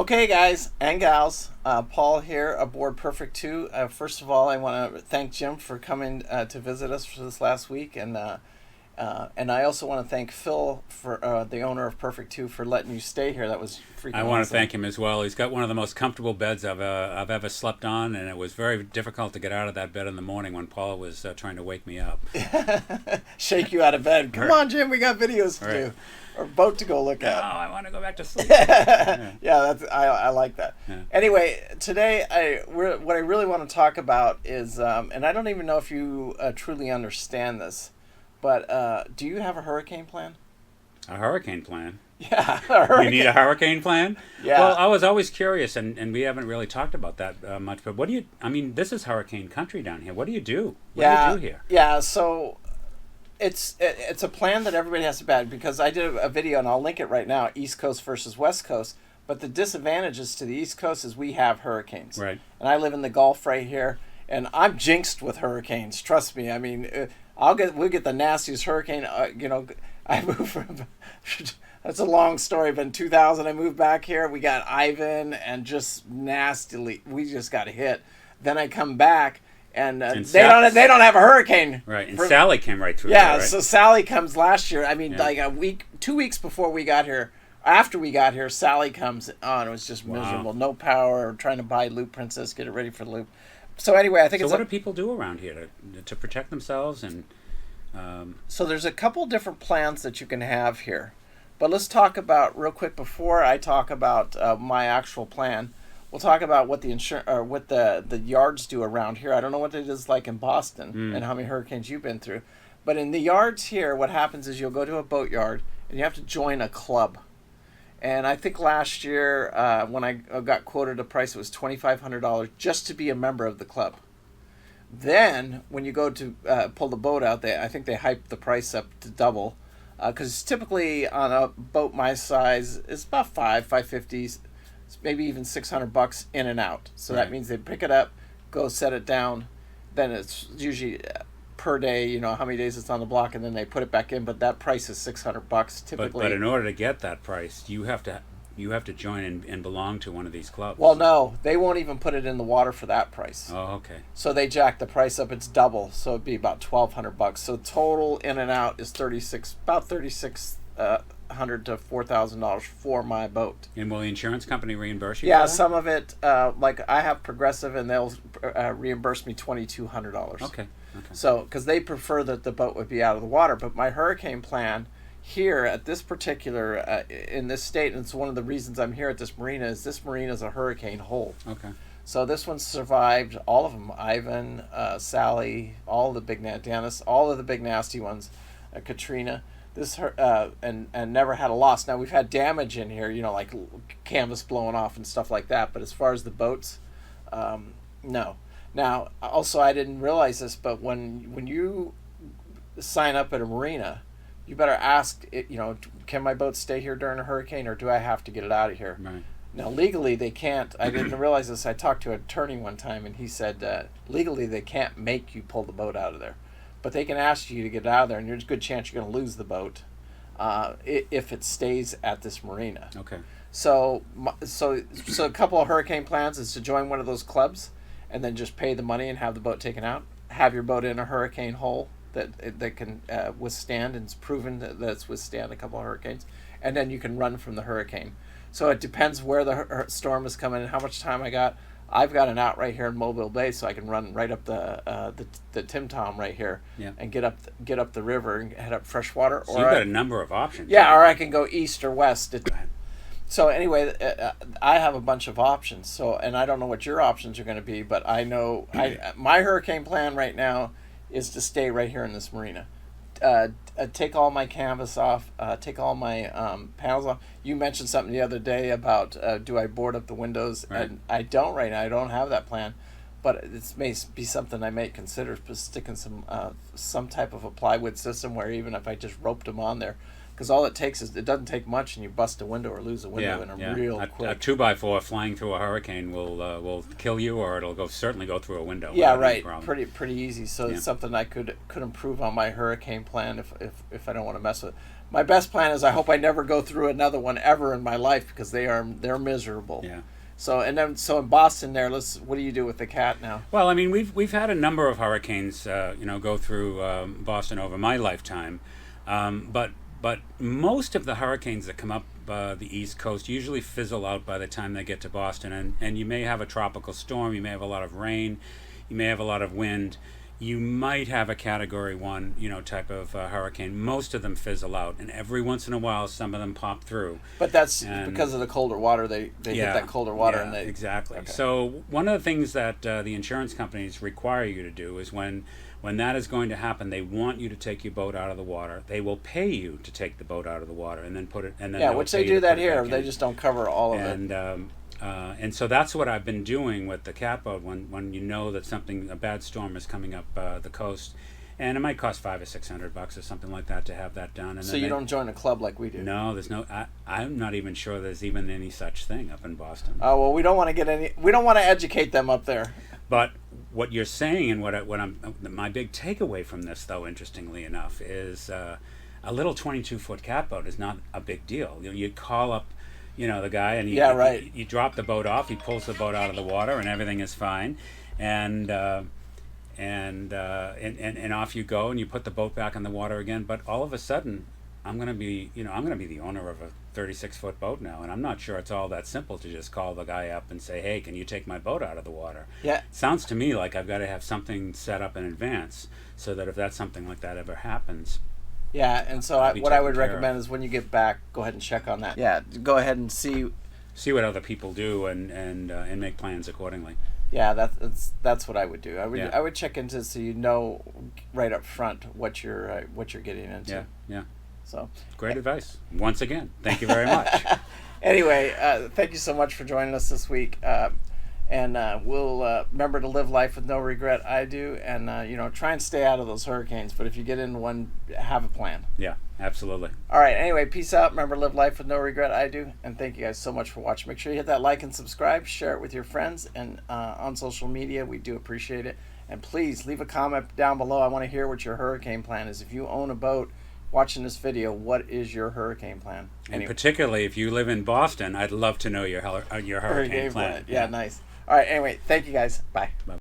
Okay, guys and gals, Paul here aboard Perfect 2. First of all, I want to thank Jim for coming to visit us for this last week, and I also want to thank Phil, for the owner of Perfect 2, for letting you stay here. That was freaking I want to awesome. thank him as well. He's got one of the most comfortable beds I've ever slept on, and it was very difficult to get out of that bed in the morning when Paul was trying to wake me up. Shake you out of bed. Come on, Jim, we got videos to do. Or boat to go look No, at. I want to go back to sleep. Yeah, I like that. Yeah. Anyway, today what I really want to talk about is, and I don't even know if you truly understand this, but do you have a hurricane plan? A hurricane plan? Yeah, a hurricane. You need a hurricane plan? Yeah. Well, I was always curious, and we haven't really talked about that much, but what do you, I mean, this is hurricane country down here. What do you do? What do you do here? Yeah, so it's a plan that everybody has to back, because I did a video, and I'll link it right now, East Coast versus West Coast. But the disadvantages to the East Coast is we have hurricanes. Right. And I live in the Gulf right here, and I'm jinxed with hurricanes. Trust me. I mean, we'll get the nastiest hurricane. I moved from. That's a long story, but in 2000 I moved back here. We got Ivan, and just nastily, we just got hit. Then I come back. And they don't have a hurricane. Right, and Sally came right through. Yeah, there, right? so Sally comes last year. I mean, like 2 weeks before we got here. After we got here, Sally comes on. It was just miserable. No power. Trying to buy Loop Princess, get it ready for the loop. So anyway, I think what do people do around here to protect themselves? And so there's a couple different plans that you can have here, but let's talk about real quick before I talk about my actual plan. We'll talk about what the yards do around here. I don't know what it is like in Boston and how many hurricanes you've been through. But in the yards here, what happens is you'll go to a boat yard and you have to join a club. And I think last year when I got quoted a price, it was $2,500 just to be a member of the club. Then when you go to pull the boat out, I think they hyped the price up to double. Because typically on a boat my size, it's about $550, maybe even $600 in and out. So that means they pick it up, go set it down. Then it's usually per day, how many days it's on the block, and then they put it back in. But that price is $600 typically. But in order to get that price, you have to join and belong to one of these clubs. Well, no, they won't even put it in the water for that price. Oh, okay. So they jack the price up. It's double, so it'd be about $1,200. So total in and out is about $3,600 to $4,000 for my boat. And will the insurance company reimburse you? Yeah, for that? some of it, like I have Progressive, and they'll reimburse me $2,200. Okay. So, because they prefer that the boat would be out of the water. But my hurricane plan here at this particular, in this state, and it's one of the reasons I'm here at this marina, is this marina is a hurricane hole. Okay. So this one survived all of them. Ivan, Sally, all the big Dennis, all of the big nasty ones, Katrina. And never had a loss. Now we've had damage in here, like canvas blowing off and stuff like that. But as far as the boats, no. Now also I didn't realize this, but when you sign up at a marina, you better ask, can my boat stay here during a hurricane, or do I have to get it out of here? Right. Now legally they can't. I didn't realize this. I talked to an attorney one time, and he said legally they can't make you pull the boat out of there. But they can ask you to get out of there, and there's a good chance you're going to lose the boat if it stays at this marina. Okay. So a couple of hurricane plans is to join one of those clubs, and then just pay the money and have the boat taken out. Have your boat in a hurricane hole that can withstand, and it's proven that it's withstand a couple of hurricanes, and then you can run from the hurricane. So it depends where the storm is coming and how much time I got. I've got an out right here in Mobile Bay, so I can run right up the Tim Tom right here, and get up the river and head up freshwater. So you've got a number of options. Yeah, or I can go east or west. So anyway, I have a bunch of options. So, and I don't know what your options are going to be, but I know my hurricane plan right now is to stay right here in this marina. Take all my canvas off, take all my panels off. You mentioned something the other day about do I board up the windows, right. And I don't right now. I don't have that plan, but it may be something I may consider, sticking some type of a plywood system where even if I just roped them on there, because all it takes is, it doesn't take much, and you bust a window or lose a window real quick. A 2x4 flying through a hurricane will kill you, or it'll certainly go through a window. Yeah, right. Pretty easy. So it's something I could improve on my hurricane plan if I don't want to mess with it. My best plan is I hope I never go through another one ever in my life, because they're miserable. Yeah. So in Boston there, what do you do with the cat now? Well, I mean, we've had a number of hurricanes, go through Boston over my lifetime, but most of the hurricanes that come up the East Coast usually fizzle out by the time they get to Boston, and you may have a tropical storm, you may have a lot of rain, you may have a lot of wind. You might have a Category 1, type of hurricane. Most of them fizzle out, and every once in a while, some of them pop through. But that's because of the colder water. They hit that colder water, and they exactly. Okay. So one of the things that the insurance companies require you to do is when that is going to happen, they want you to take your boat out of the water. They will pay you to take the boat out of the water and then put it. And then which they do that here. They just don't cover all of it. And so that's what I've been doing with the cat boat when you know that a bad storm is coming up the coast, and it might cost $500 or $600 or something like that to have that done. And so you don't join a club like we do? No, there's no. I'm not even sure there's even any such thing up in Boston. Oh well, we don't want to educate them up there. But what you're saying, and my big takeaway from this, though, interestingly enough, is a little 22-foot cat boat is not a big deal. You call up the guy, and you drop the boat off, he pulls the boat out of the water, and everything is fine, and off you go, and you put the boat back in the water again. But all of a sudden, I'm going to be the owner of a 36-foot boat now, and I'm not sure it's all that simple to just call the guy up and say, hey, can you take my boat out of the water? Yeah. It sounds to me like I've got to have something set up in advance, so that if something like that ever happens. Yeah, and so what I would recommend is when you get back, go ahead and check on that. Yeah, go ahead and see what other people do and make plans accordingly. Yeah, that's what I would do. I would check into, so right up front what you're getting into. Yeah. So great advice. Once again, thank you very much. Anyway, thank you so much for joining us this week. And we'll remember to live life with no regret. I do, and try and stay out of those hurricanes. But if you get in one, have a plan. Yeah, absolutely. All right. Anyway, peace out. Remember, live life with no regret. I do, and thank you guys so much for watching. Make sure you hit that like and subscribe. Share it with your friends and on social media. We do appreciate it. And please leave a comment down below. I want to hear what your hurricane plan is. If you own a boat watching this video, what is your hurricane plan? And particularly if you live in Boston, I'd love to know your hurricane plan. Yeah, nice. All right, anyway, thank you guys. Bye.